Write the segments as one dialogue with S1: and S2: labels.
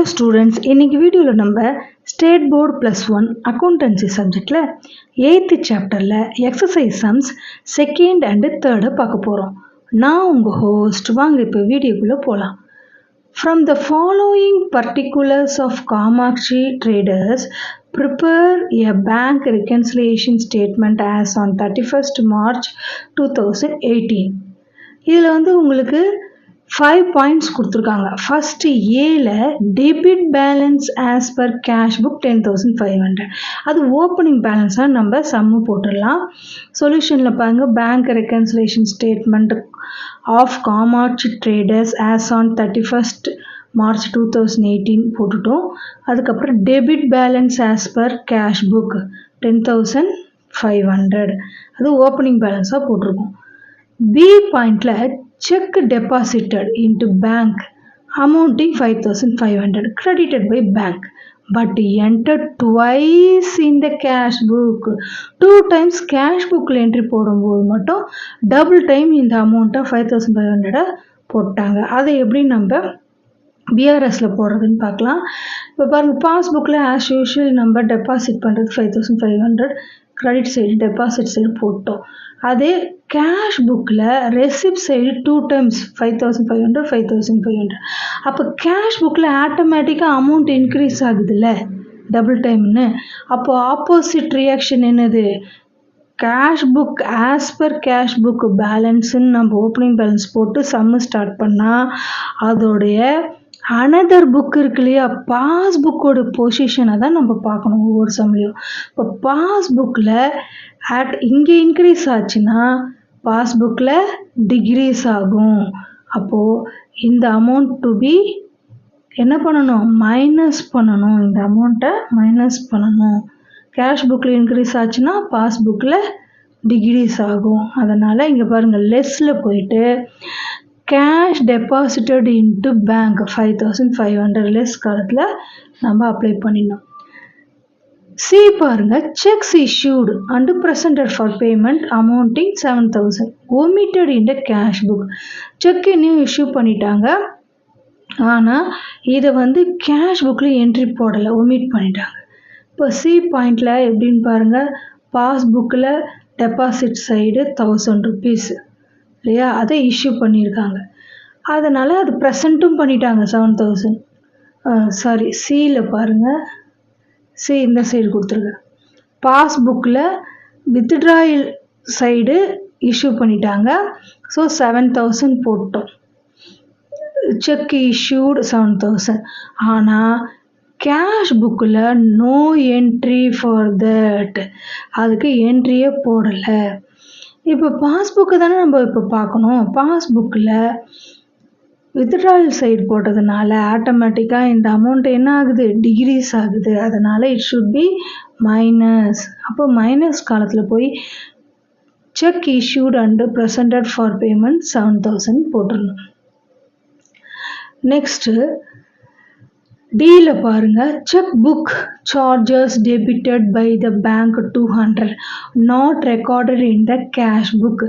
S1: Hello students, இன்னைக்கு வீடியோவில் நம்ம ஸ்டேட் போர்டு +1 அக்கௌண்டன்சி சப்ஜெக்டில் 8th சாப்டரில் exercise sums 2nd and 3rd பார்க்க போகிறோம். நான் உங்கள் ஹோஸ்ட். வாங்க இப்போ வீடியோக்குள்ளே போகலாம். From the following particulars of Kamakshi traders, prepare a bank reconciliation statement as on 31st March 2018. இதில் வந்து உங்களுக்கு 5 பாயிண்ட்ஸ் கொடுத்துருக்காங்க. ஃபர்ஸ்ட் ஏல debit balance as per cash book 10,500. அது ஓப்பனிங் பேலன்ஸாக நம்ம சம்மு போட்டுடலாம். சொல்யூஷனில் பாருங்க, bank reconciliation statement of Kamakshi traders as on 31st March 2018 போட்டுட்டோம். அதுக்கப்புறம் debit balance as per cash book 10,500, அது ஓப்பனிங் பேலன்ஸாக போட்டிருக்கோம். பி பாயிண்டில் check deposited into bank amounting 5,500 credited by bank but entered twice in the cash book. 2 times cash bookல entry போடும்போது மட்டும் double time இந்த அமௌண்ட்டை 5,500 போட்டாங்க. அதை எப்படி நம்ம பிஆர்எஸ்ல போடுறதுன்னு பார்க்கலாம். இப்போ பாருங்க, பாஸ்புக்கில் ஆஸ் யூஷுவல் நம்ம டெபாசிட் பண்ணுறது 5,500 கிரெடிட் சைடு டெபாசிட் சைடு போட்டோம். அதே கேஷ் புக்கில் ரெசிப்ட் சைடு 2 times 5,500 5,500. அப்போ கேஷ் புக்கில் ஆட்டோமேட்டிக்காக அமௌண்ட் இன்க்ரீஸ் ஆகுதுல்ல டபுள் டைம்னு. அப்போ ஆப்போசிட் ரியாக்ஷன் என்னது? Cash book as per cash book பேலன்ஸுன்னு நம்ம ஓப்பனிங் பேலன்ஸ் போட்டு சம்மு ஸ்டார்ட் பண்ணால் அதோடைய அனதர் புக் இருக்கு இல்லையா, பாஸ் புக்கோட பொசிஷனை தான் நம்ம பார்க்கணும் ஒவ்வொரு சம்லையும். இப்போ பாஸ்புக்கில் இங்கே இன்க்ரீஸ் ஆச்சுன்னா பாஸ்புக்கில் டிக்ரீஸ் ஆகும். அப்போது இந்த அமௌண்ட் டு பி என்ன பண்ணணும்? மைனஸ் பண்ணணும். இந்த அமௌண்ட்டை மைனஸ் பண்ணணும். கேஷ் புக்கில் இன்க்ரீஸ் ஆச்சுன்னா பாஸ்புக்கில் டிக்ரீஸ் ஆகும். அதனால் இங்கே பாருங்கள், லெஸ்ஸில் போயிட்டு cash deposited into bank 5,500 less காலத்தில் நம்ம அப்ளை பண்ணிடணும். சி பாருங்க, sex issued and presented for payment amounting 7,000 omitted in the cash book. Check இன்னும் இஷ்யூ பண்ணிட்டாங்க, ஆனால் இதை வந்து கேஷ் புக்கில் என்ட்ரி போடலை, ஒமிட் பண்ணிட்டாங்க. இப்போ சி பாயிண்டில் எப்படின்னு பாருங்கள், பாஸ்புக்கில் டெபாசிட் சைடு 1,000 rupees இல்லையா, அதை இஷ்யூ பண்ணியிருக்காங்க. அதனால் அது ப்ரெசண்ட்டும் பண்ணிட்டாங்க 7,000. சாரி, சியில் பாருங்கள், சி இந்த சைடு கொடுத்துருங்க. பாஸ்புக்கில் வித்ட்ராயல் சைடு இஷ்யூ பண்ணிட்டாங்க, ஸோ 7,000 போட்டோம். Check issued 7,000. ஆனால் கேஷ் புக்கில் நோ என்ட்ரி ஃபார் தட், அதுக்கு என்ட்ரியே போடலை. இப்போ பாஸ்புக்கு தானே நம்ம இப்போ பார்க்கணும். பாஸ்புக்கில் வித்ட்ராயல் சைடு போட்டதுனால ஆட்டோமேட்டிக்காக இந்த அமௌண்ட் என்ன ஆகுது? டிக்ரீஸ் ஆகுது. அதனால் இட் ஷுட் பி மைனஸ். அப்போ மைனஸ் காலத்தில் போய் cheque issued and presented for payment 7,000 போட்டுடணும். நெக்ஸ்ட்டு டியில் பாருங்கள், cheque book charges debited by the bank 200 not recorded in the cash book.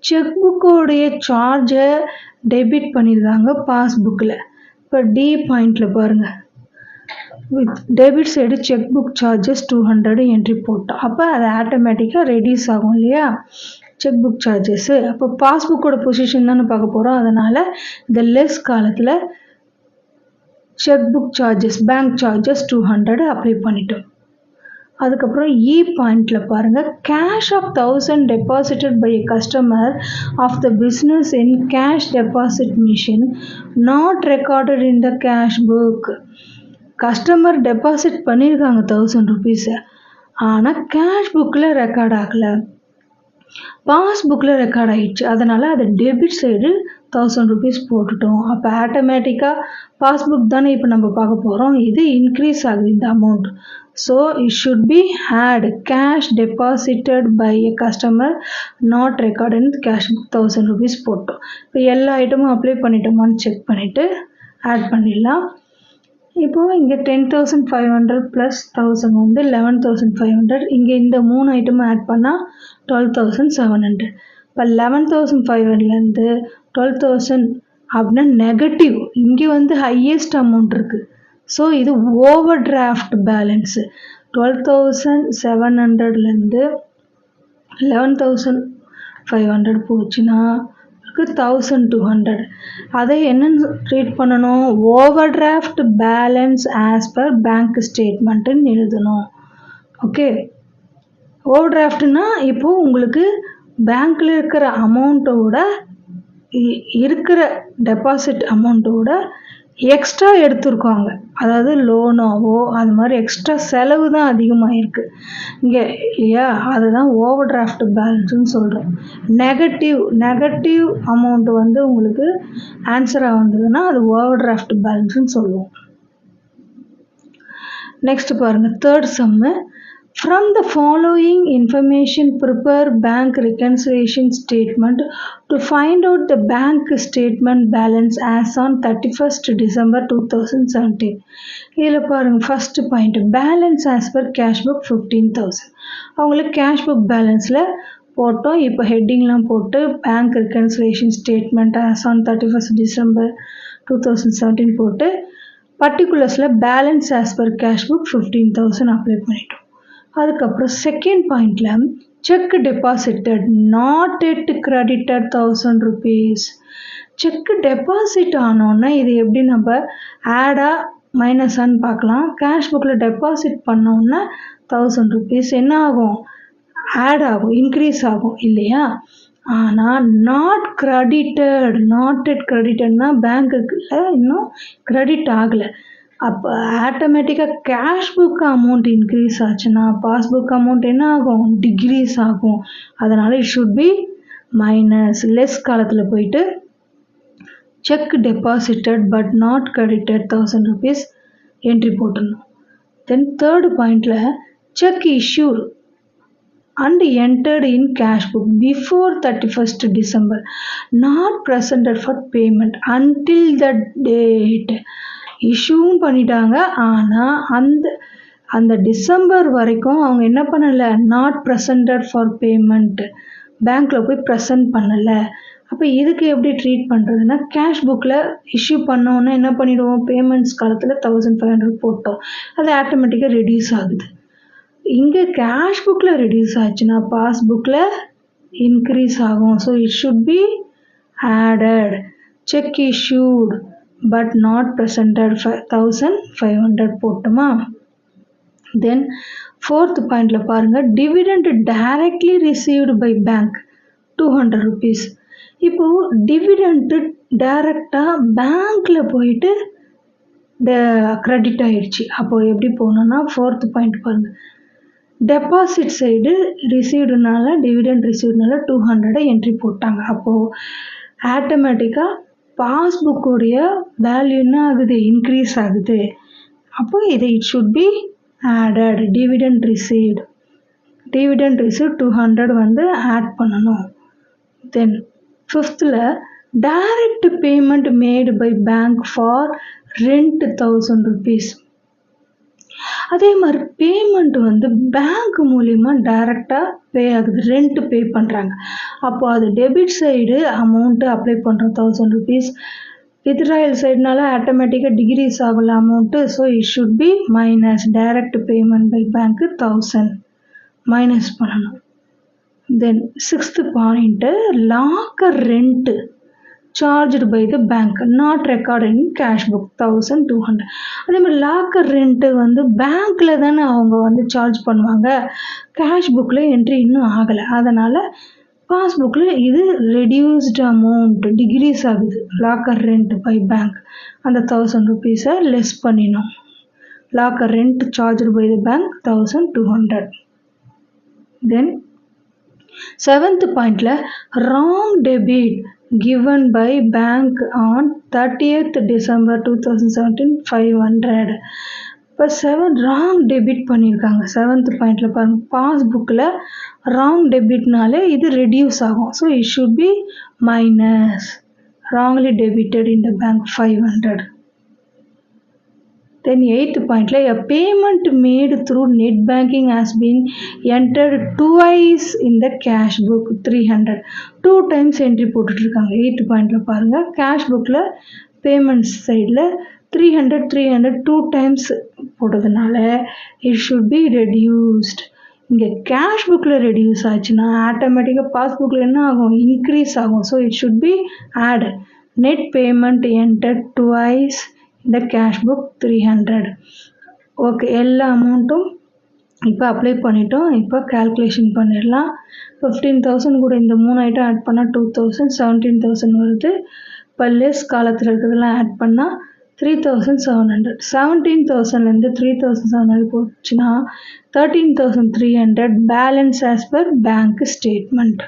S1: Cheque புக்கோடைய சார்ஜை டெபிட் பண்ணியிருக்காங்க பாஸ்புக்கில். இப்போ டி பாயிண்டில் பாருங்கள், with debit side cheque book charges 200 entry போட்டோம். அப்போ அது ஆட்டோமேட்டிக்காக ரெடியூஸ் ஆகும் இல்லையா செக் புக் சார்ஜஸ்ஸு. அப்போ பாஸ்புக்கோட பொசிஷன் தானே பார்க்க போகிறோம். அதனால் இந்த லெஸ் காலத்தில் cheque book charges bank charges 200 apply பண்ணிட்டோம். அதுக்கப்புறம் இ பாயிண்டில் பாருங்கள், cash of 1,000 deposited by a customer of the business in cash deposit machine not recorded in the cash book. Customer deposit பண்ணியிருக்காங்க 1,000 rupees, ஆனால் கேஷ் புக்கில் ரெக்கார்ட் ஆகலை, பாஸ்புக்கில் ரெக்கார்ட் ஆகிடுச்சு. அதனால் அது டெபிட் சைடு 1,000 rupees போட்டுட்டோம். அப்போ ஆட்டோமேட்டிக்காக பாஸ்புக் தானே இப்போ நம்ம பார்க்க போகிறோம், இது இன்க்ரீஸ் ஆகுது இந்த amount. So it should be add cash deposited by a customer not record in cash book 1,000 rupees போட்டோம். இப்போ எல்லா ஐட்டமும் அப்ளை பண்ணிட்டோமான்னு செக் பண்ணிவிட்டு ஆட் பண்ணிடலாம். இப்போது இங்கே 10,500 + 1,000 வந்து 11,500. இங்கே இந்த 3 ஐட்டமும் ஆட் பண்ணால் 12,700. இப்போ 11,500லேருந்து 12,000 அப்படின்னா நெகட்டிவ். இங்கே வந்து ஹையஸ்ட் அமௌண்ட் இருக்குது, ஸோ இது ஓவர் டிராஃப்ட் பேலன்ஸு 12,700லேருந்து 11,500 போச்சுன்னா 1,200. அதை என்னன்னு ட்ரீட் பண்ணணும்? Over draft balance as per bank ஸ்டேட்மெண்ட்டுன்னு எழுதணும். ஓகே, ஓவர் டிராஃப்ட்னா இப்போது உங்களுக்கு பேங்க்கில் இருக்கிற அமௌண்ட்டோட இருக்கிற டெபாசிட் அமௌண்ட்டோட எக்ஸ்ட்ரா எடுத்துருக்காங்க, அதாவது லோனாவோ அது மாதிரி எக்ஸ்ட்ரா செலவு தான் அதிகமாக இருக்குது இங்கே இல்லையா, அதுதான் ஓவர் டிராஃப்ட் பேலன்ஸ்னு சொல்கிறோம். நெகட்டிவ் அமௌண்ட் வந்து உங்களுக்கு ஆன்சராக வந்ததுன்னா அது ஓவர் டிராஃப்ட் பேலன்ஸ்னு சொல்லுவோம். நெக்ஸ்ட் பாருங்கள், third sum. From the following information, prepare bank reconciliation statement to find out the bank statement balance as on 31st December 2017. இதில் பாருங்கள், first point balance as per cash book 15,000. அவங்களுக்கு cash book பேலன்ஸில் போட்டோம். இப்போ ஹெட்டிங்லாம் போட்டு bank reconciliation statement as on 31st December 2017 போட்டு பர்டிகுலர்ஸில் balance as per cash book 15,000 apply பண்ணிட்டோம். அதுக்கப்புறம் செகண்ட் பாயிண்டில் cheque deposited not yet credited 1,000 rupees. Cheque deposit ஆனோன்னா இது எப்படி நம்ம ஆடா மைனஸான்னு பார்க்கலாம். கேஷ் புக்கில் டெபாசிட் பண்ணோன்னா 1,000 rupees என்ன ஆகும்? ஆட் ஆகும், இன்க்ரீஸ் ஆகும் இல்லையா. ஆனால் நாட் எட் கிரெடிட்டட்னா பேங்க்குக்கு இன்னும் கிரெடிட் ஆகலை. அப்போ ஆட்டோமேட்டிக்காக கேஷ் புக் அமௌண்ட் இன்க்ரீஸ் ஆச்சுன்னா பாஸ்புக் அமௌண்ட் என்ன ஆகும்? டிக்ரீஸ் ஆகும். அதனால் it should be minus. Less காலத்தில் போயிட்டு check deposited but not credited 1,000 rupees entry போட்டுடணும். தென் தேர்டு பாயிண்டில் check issued and entered in cash book before 31st December not presented for payment until that date. இஷ்யூவும் பண்ணிட்டாங்க, ஆனால் அந்த December வரைக்கும் அவங்க என்ன பண்ணலை? நாட் ப்ரெசன்டட் ஃபார் பேமெண்ட், பேங்க்கில் போய் ப்ரெசன்ட் பண்ணலை. அப்போ இதுக்கு எப்படி ட்ரீட் பண்ணுறதுன்னா, கேஷ் புக்கில் இஷ்யூ பண்ணோன்னா என்ன பண்ணிவிடுவோம்? பேமெண்ட்ஸ் காலத்தில் 1,500 போட்டோம், அது ஆட்டோமேட்டிக்காக ரெடியூஸ் ஆகுது. இங்கே கேஷ் புக்கில் ரெடியூஸ் ஆச்சுன்னா பாஸ்புக்கில் இன்க்ரீஸ் ஆகும். So it should be added. Check issued but not presented 1,500 போட்டோமா. தென் ஃபோர்த் பாயிண்டில் பாருங்கள், dividend directly received by bank 200 rupees. இப்போது டிவிடெண்ட்டு டைரெக்டாக பேங்க்கில் போயிட்டு கிரெடிட் ஆகிடுச்சு. அப்போது எப்படி போகணுன்னா ஃபோர்த் பாயிண்ட் பாருங்கள், டெபாசிட் சைடு ரிசீவ்டுனால டிவிடெண்ட் ரிசீவ்டுனால 200 என்ட்ரி போட்டாங்க. அப்போது ஆட்டோமேட்டிக்காக பாஸ்புக்குடைய வேல்யூ என்ன ஆகுது? இன்க்ரீஸ் ஆகுது. அப்போது இது it should be added. Dividend received 200 வந்து ஆட் பண்ணணும். தென் ஃபிஃப்த்தில் direct payment made by bank for rent 1,000 rupees. அதே மாதிரி பேமெண்ட் வந்து பேங்க் மூலிமா டைரெக்டாக பே ஆகுது, ரெண்ட் பே பண்ணுறாங்க. அப்போ அது டெபிட் சைடு அமௌண்ட்டு அப்ளை பண்ணுறோம் 1,000 rupees. வித்ட்ராயல் சைடுனால ஆட்டோமேட்டிக்காக டிக்ரீஸ் ஆகல amount. So it should be minus. Direct payment by பேங்க்கு 1,000 மைனஸ் பண்ணணும். Then sixth point, locker rent charged by the bank not record in cash book 1,200. அதே மாதிரி locker rent வந்து பேங்க்கில் தானே அவங்க வந்து சார்ஜ் பண்ணுவாங்க, கேஷ் புக்கில் என்ட்ரி இன்னும் ஆகலை. அதனால் பாஸ்புக்கில் இது ரெடியூஸ்டு அமௌண்ட் டிக்ரீஸ் ஆகுது. லாக்கர் ரெண்ட் பை பேங்க் அந்த 1,000 rupees லெஸ் பண்ணினோம். Locker rent charged by the bank 1,200. Then seventh பாயிண்டில் wrong debit given by bank on 30th December 2017 500. இப்போ 7 ராங் டெபிட் பண்ணியிருக்காங்க. செவன்த் பாயிண்டில் பாருங்கள், பாஸ்புக்கில் ராங் டெபிட்னாலே இது ரெடியூஸ் ஆகும். So it should be minus. Wrongly debited in the bank 500. Then 8th point, a payment made through net banking has been entered twice in the cash book 300. 2 times entry போட்டுட்டு இருக்காங்க. 8th pointல பாருங்க, cash bookல payments sideல 300 2 times போட்டதுனால it should be reduced. இங்கே cash புக்கில் reduce ஆச்சுன்னா ஆட்டோமேட்டிக்காக பாஸ்புக்கில் என்ன ஆகும், இன்க்ரீஸ் ஆகும். So it should be add. Net payment enter twice இந்த கேஷ் புக் 300. ஓகே, எல்லா அமௌண்ட்டும் இப்போ அப்ளை பண்ணிட்டோம். இப்போ கால்குலேஷன் பண்ணிடலாம். 15,000 கூட இந்த 3 ஐட்டம் ஆட் பண்ணால் 2,000, 17,000 வருது. இப்போ லெஸ் காலத்தில் இருக்கிறதெல்லாம் ஆட் பண்ணால் 3,700. 17,000லேருந்து 3,700 போச்சுன்னா 13,300 balance as per bank statement.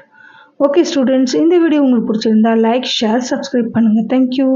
S1: Okay students, இந்த வீடியோ உங்களுக்கு பிடிச்சிருந்தா லைக், ஷேர், சப்ஸ்கிரைப் பண்ணுங்கள். தேங்க்யூ.